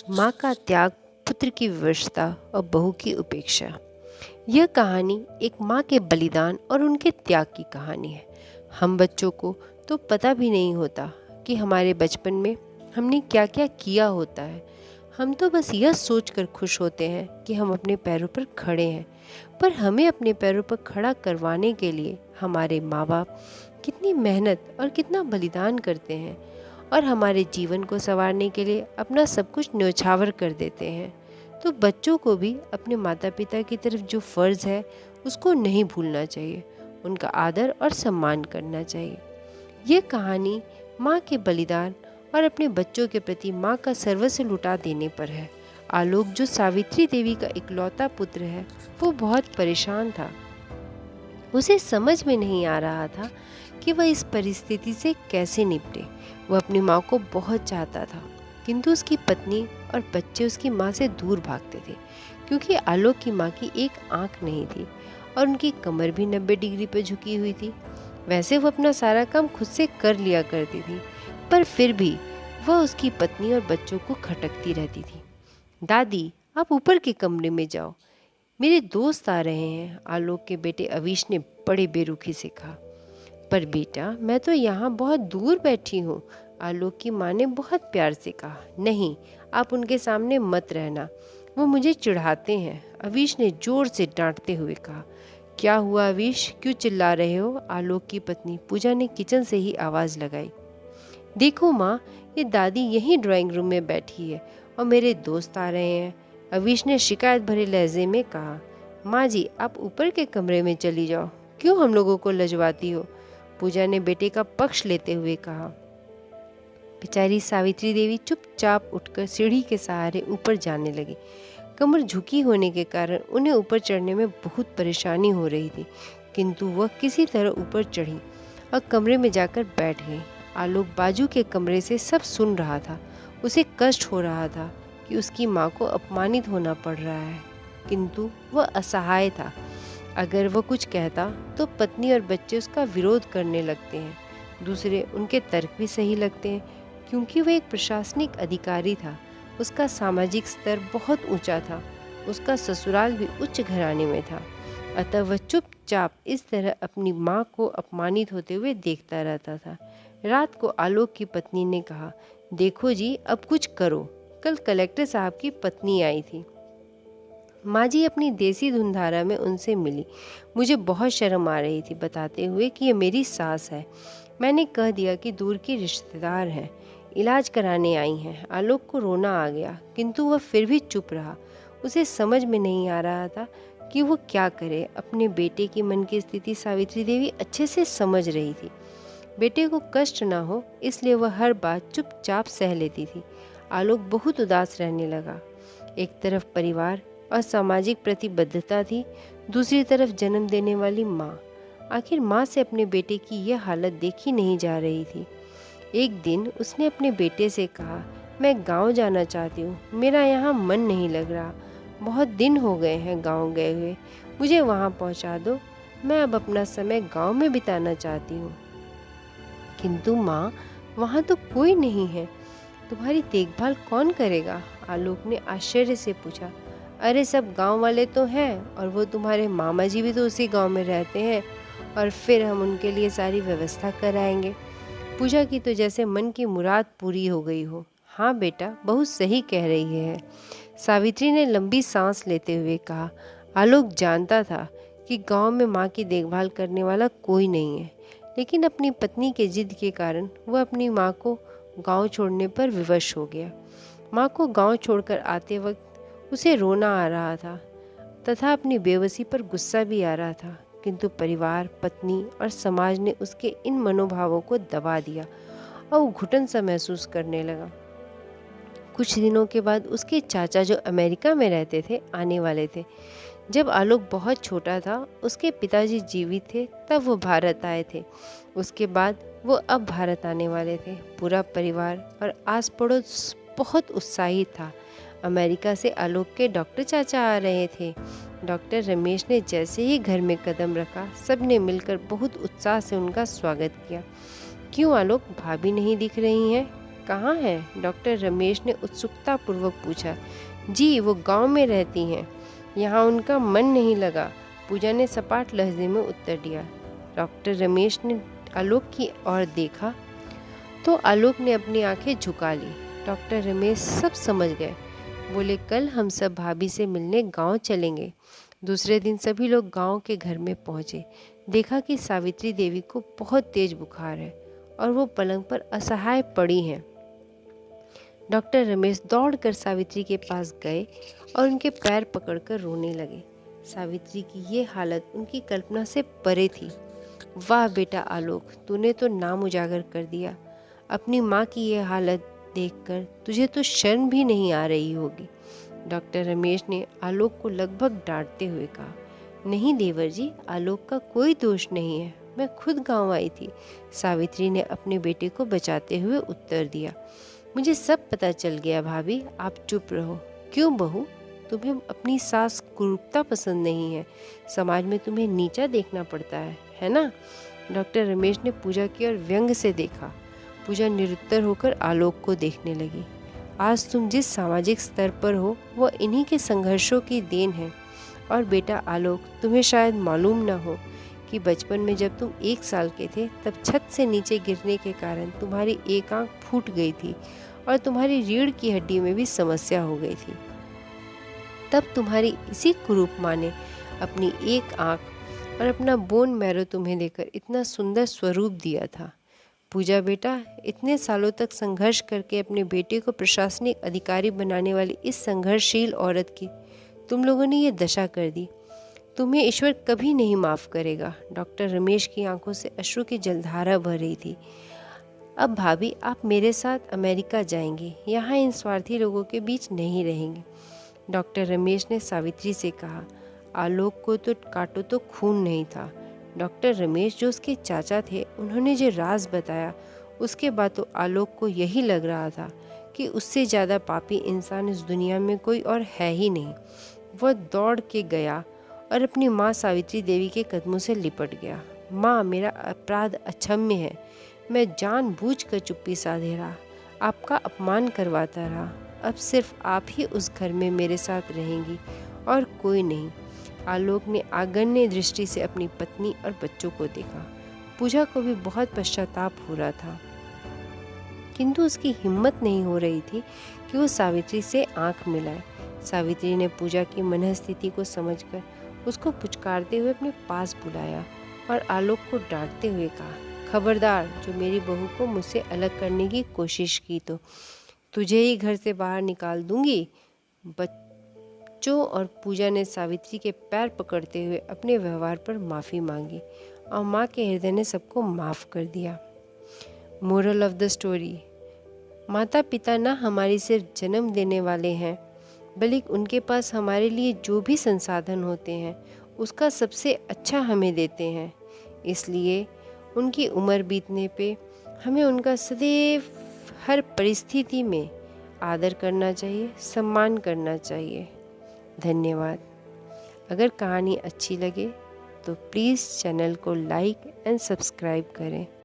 माँ का त्याग, पुत्र की विवशता और बहू की उपेक्षा। यह कहानी एक माँ के बलिदान और उनके त्याग की कहानी है। हम बच्चों को तो पता भी नहीं होता कि हमारे बचपन में हमने क्या क्या किया होता है। हम तो बस यह सोचकर खुश होते हैं कि हम अपने पैरों पर खड़े हैं, पर हमें अपने पैरों पर खड़ा करवाने के लिए हमारे माँ बाप कितनी मेहनत और कितना बलिदान करते हैं और हमारे जीवन को संवारने के लिए अपना सब कुछ न्यौछावर कर देते हैं। तो बच्चों को भी अपने माता पिता की तरफ जो फ़र्ज़ है उसको नहीं भूलना चाहिए, उनका आदर और सम्मान करना चाहिए। ये कहानी माँ के बलिदान और अपने बच्चों के प्रति माँ का सर्वस्व लुटा देने पर है। आलोक, जो सावित्री देवी का इकलौता पुत्र है, वो बहुत परेशान था। उसे समझ में नहीं आ रहा था कि वह इस परिस्थिति से कैसे निपटे। वह अपनी माँ को बहुत चाहता था, किंतु उसकी पत्नी और बच्चे उसकी माँ से दूर भागते थे, क्योंकि आलोक की माँ की एक आंख नहीं थी और उनकी कमर भी 90 डिग्री पर झुकी हुई थी। वैसे वह अपना सारा काम खुद से कर लिया करती थी, पर फिर भी वह उसकी पत्नी और बच्चों को खटकती रहती थी। दादी, आप ऊपर के कमरे में जाओ, मेरे दोस्त आ रहे हैं, आलोक के बेटे अवीश ने बड़े बेरुखी से कहा। पर बेटा, मैं तो यहाँ बहुत दूर बैठी हूँ, आलोक की माँ ने बहुत प्यार से कहा। नहीं, आप उनके सामने मत रहना, वो मुझे चिढ़ाते हैं, अवीश ने जोर से डांटते हुए कहा। क्या हुआ अवीश, क्यों चिल्ला रहे हो? आलोक की पत्नी पूजा ने किचन से ही आवाज़ लगाई। देखो माँ, ये दादी यहीं ड्राइंग रूम में बैठी है और मेरे दोस्त आ रहे हैं, अवीश ने शिकायत भरे लहजे में कहा। माँ जी, आप ऊपर के कमरे में चली जाओ, क्यों हम लोगों को लजवाती हो? पूजा ने बेटे का पक्ष लेते हुए कहा। बेचारी सावित्री देवी चुपचाप उठकर सीढ़ी के सहारे ऊपर जाने लगी। कमर झुकी होने के कारण उन्हें ऊपर चढ़ने में बहुत परेशानी हो रही थी, किंतु वह किसी तरह ऊपर चढ़ी और कमरे में जाकर बैठ गई। आलोक बाजू के कमरे से सब सुन रहा था। उसे कष्ट हो रहा था कि उसकी माँ को अपमानित होना पड़ रहा है, किंतु वह असहाय था। अगर वह कुछ कहता तो पत्नी और बच्चे उसका विरोध करने लगते हैं। दूसरे उनके तर्क भी सही लगते हैं, क्योंकि वह एक प्रशासनिक अधिकारी था। उसका सामाजिक स्तर बहुत ऊंचा था, उसका ससुराल भी उच्च घराने में था। अतः वह चुपचाप इस तरह अपनी माँ को अपमानित होते हुए देखता रहता था। रात को आलोक की पत्नी ने कहा, देखो जी, अब कुछ करो, कल कलेक्टर साहब की पत्नी आई थी। माँ जी अपनी देसी धुनधारा में उनसे मिली। मुझे बहुत शर्म आ रही थी, बताते हुए कि ये मेरी सास है। मैंने कह दिया कि दूर की रिश्तेदार हैं, इलाज कराने आई हैं। आलोक को रोना आ गया, किंतु वह फिर भी चुप रहा। उसे समझ में नहीं आ रहा था कि वो क्या करे। अपने बेटे की मन की स्थिति सावित्री देवी अच्छे से समझ रही थी। बेटे को कष्ट न हो, इसलिए वह हर बात चुपचाप सह लेती थी। आलोक बहुत उदास रहने लगा। एक तरफ परिवार और सामाजिक प्रतिबद्धता थी, दूसरी तरफ जन्म देने वाली माँ। आखिर माँ से अपने बेटे की यह हालत देखी नहीं जा रही थी। एक दिन उसने अपने बेटे से कहा, मैं गांव जाना चाहती हूँ, मेरा यहाँ मन नहीं लग रहा, बहुत दिन हो गए हैं गांव गए हुए, मुझे वहाँ पहुँचा दो, मैं अब अपना समय गांव में बिताना चाहती हूँ। किंतु माँ, वहाँ तो कोई नहीं है, तुम्हारी देखभाल कौन करेगा? आलोक ने आश्चर्य से पूछा। अरे सब गांव वाले तो हैं, और वो तुम्हारे मामा जी भी तो उसी गांव में रहते हैं, और फिर हम उनके लिए सारी व्यवस्था कराएंगे। पूजा की तो जैसे मन की मुराद पूरी हो गई हो। हाँ बेटा, बहुत सही कह रही है, सावित्री ने लंबी सांस लेते हुए कहा। आलोक जानता था कि गांव में माँ की देखभाल करने वाला कोई नहीं है, लेकिन अपनी पत्नी के जिद के कारण वह अपनी माँ को गांव छोड़ने पर विवश हो गया। माँ को गांव छोड़कर आते वक्त उसे रोना आ रहा था तथा अपनी बेबसी पर गुस्सा भी आ रहा था, किंतु परिवार, पत्नी और समाज ने उसके इन मनोभावों को दबा दिया और वो घुटन सा महसूस करने लगा। कुछ दिनों के बाद उसके चाचा, जो अमेरिका में रहते थे, आने वाले थे। जब आलोक बहुत छोटा था, उसके पिताजी जीवित थे, तब वो भारत आए थे। उसके बाद वो अब भारत आने वाले थे। पूरा परिवार और आस पड़ोस बहुत उत्साहित था। अमेरिका से आलोक के डॉक्टर चाचा आ रहे थे। डॉक्टर रमेश ने जैसे ही घर में कदम रखा, सब ने मिलकर बहुत उत्साह से उनका स्वागत किया। क्यों आलोक, भाभी नहीं दिख रही हैं? कहाँ है? डॉक्टर रमेश ने उत्सुकतापूर्वक पूछा। जी, वो गांव में रहती हैं। यहाँ उनका मन नहीं लगा, पूजा ने सपाट लहजे में उत्तर दिया। डॉक्टर रमेश ने आलोक की ओर देखा तो आलोक ने अपनी आंखें झुका ली। डॉक्टर रमेश सब समझ गए। बोले, कल हम सब भाभी से मिलने गांव चलेंगे। दूसरे दिन सभी लोग गांव के घर में पहुंचे। देखा कि सावित्री देवी को बहुत तेज बुखार है और वो पलंग पर असहाय पड़ी हैं। डॉक्टर रमेश दौड़कर सावित्री के पास गए और उनके पैर पकड़कर रोने लगे। सावित्री की ये हालत उनकी कल्पना से परे थी। वाह बेटा आलोक, तूने तो नाम उजागर कर दिया। अपनी माँ की ये हालत देखकर तुझे तो शर्म भी नहीं आ रही होगी। डॉक्टर रमेश ने आलोक को लगभग डांटते हुए कहा। नहीं देवर जी, आलोक का कोई दोष नहीं है, मैं खुद गांव आई थी। सावित्री ने अपने बेटे को बचाते हुए उत्तर दिया। मुझे सब पता चल गया भाभी, आप चुप रहो। क्यों बहू, तुम्हें अपनी सास कुरूपता पसंद नहीं है? समाज में तुम्हें नीचा देखना पड़ता है ना? डॉक्टर रमेश ने पूजा की ओर व्यंग से देखा। पूजा निरुत्तर होकर आलोक को देखने लगी। आज तुम जिस सामाजिक स्तर पर हो वह इन्हीं के संघर्षों की देन है। और बेटा आलोक, तुम्हें शायद मालूम न हो कि बचपन में जब तुम 1 साल के थे तब छत से नीचे गिरने के कारण तुम्हारी एक आंख फूट गई थी और तुम्हारी रीढ़ की हड्डी में भी समस्या हो गई थी। तब तुम्हारी इसी कुरूप माँ ने अपनी एक आंख और अपना बोन मैरो तुम्हें देकर इतना सुंदर स्वरूप दिया था। पूजा बेटा, इतने सालों तक संघर्ष करके अपने बेटे को प्रशासनिक अधिकारी बनाने वाली इस संघर्षशील औरत की तुम लोगों ने ये दशा कर दी। तुम्हें ईश्वर कभी नहीं माफ़ करेगा। डॉक्टर रमेश की आंखों से अश्रु की जलधारा बह रही थी। अब भाभी, आप मेरे साथ अमेरिका जाएंगे, यहाँ इन स्वार्थी लोगों के बीच नहीं रहेंगे। डॉक्टर रमेश ने सावित्री से कहा। आलोक को तो काटो तो खून नहीं था। डॉक्टर रमेश जो उसके चाचा थे, उन्होंने जो राज बताया उसके बाद तो आलोक को यही लग रहा था कि उससे ज़्यादा पापी इंसान इस दुनिया में कोई और है ही नहीं। वह दौड़ के गया और अपनी माँ सावित्री देवी के कदमों से लिपट गया। माँ, मेरा अपराध अक्षम्य है। मैं जानबूझकर चुप्पी साधे रहा, आपका अपमान करवाता रहा। अब सिर्फ आप ही उस घर में मेरे साथ रहेंगी और कोई नहीं। आलोक ने आगन्य दृष्टि से अपनी पत्नी और बच्चों को देखा। पूजा को भी बहुत पश्चाताप हो रहा था, किंतु उसकी हिम्मत नहीं हो रही थी कि वो सावित्री से आंख मिलाए। सावित्री ने पूजा की मनःस्थिति को समझकर उसको पुचकारते हुए अपने पास बुलाया और आलोक को डांटते हुए कहा, खबरदार, जो मेरी बहू को मुझसे अलग करने की कोशिश की तो तुझे ही घर से बाहर निकाल दूंगी। बच्चों और पूजा ने सावित्री के पैर पकड़ते हुए अपने व्यवहार पर माफ़ी मांगी और माँ के हृदय ने सबको माफ़ कर दिया। मोरल ऑफ द स्टोरी, माता पिता न हमारी सिर्फ जन्म देने वाले हैं, बल्कि उनके पास हमारे लिए जो भी संसाधन होते हैं उसका सबसे अच्छा हमें देते हैं। इसलिए उनकी उम्र बीतने पे हमें उनका सदैव हर परिस्थिति में आदर करना चाहिए, सम्मान करना चाहिए। धन्यवाद। अगर कहानी अच्छी लगे तो प्लीज़ चैनल को लाइक एंड सब्सक्राइब करें।